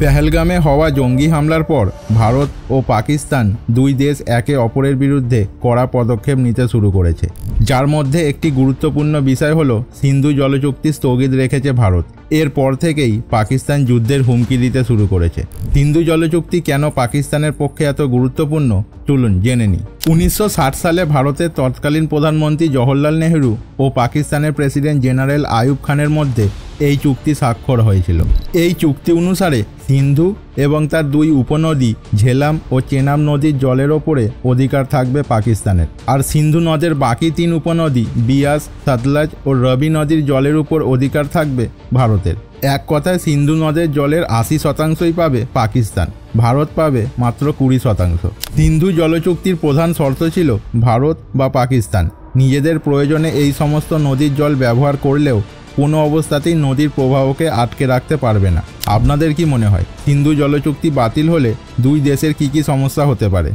পেহেলগামে হওয়া জঙ্গি হামলার পর ভারত ও পাকিস্তান দুই দেশ একে অপরের বিরুদ্ধে কড়া পদক্ষেপ নিতে শুরু করেছে, যার মধ্যে একটি গুরুত্বপূর্ণ বিষয় হলো সিন্ধু জলচুক্তি স্থগিত রেখেছে ভারত। এরপর থেকেই পাকিস্তান যুদ্ধের হুমকি দিতে শুরু করেছে। সিন্ধু জলচুক্তি কেন পাকিস্তানের পক্ষে এত গুরুত্বপূর্ণ চলুন জেনে নিই। 1960 সালে ভারতের তৎকালীন প্রধানমন্ত্রী জওহরলাল নেহরু ও পাকিস্তানের প্রেসিডেন্ট জেনারেল আইয়ুব খানের মধ্যে এই চুক্তি স্বাক্ষর হয়েছিল। এই চুক্তি অনুসারে সিন্ধু এবং তার দুই উপনদী ঝেলাম ও চেনাব নদীর জলের ওপরে অধিকার থাকবে পাকিস্তানের, আর সিন্ধু নদের বাকি তিন উপনদী বিয়াস, সতলজ ও রবি নদীর জলের উপর অধিকার থাকবে ভারতের। এক কথায় সিন্ধু নদের জলের 80% পাবে পাকিস্তান, ভারত পাবে মাত্র 20%। সিন্ধু জলচুক্তির প্রধান শর্ত ছিল ভারত বা পাকিস্তান নিজেদের প্রয়োজনে এই সমস্ত নদীর জল ব্যবহার করলেও কোনো অবস্থাতেই নদীর প্রবাহকে আটকে রাখতে পারবে না। আপনাদের কি মনে হয় সিন্ধু জলচুক্তি বাতিল হলে দুই দেশের কি সমস্যা হতে পারে?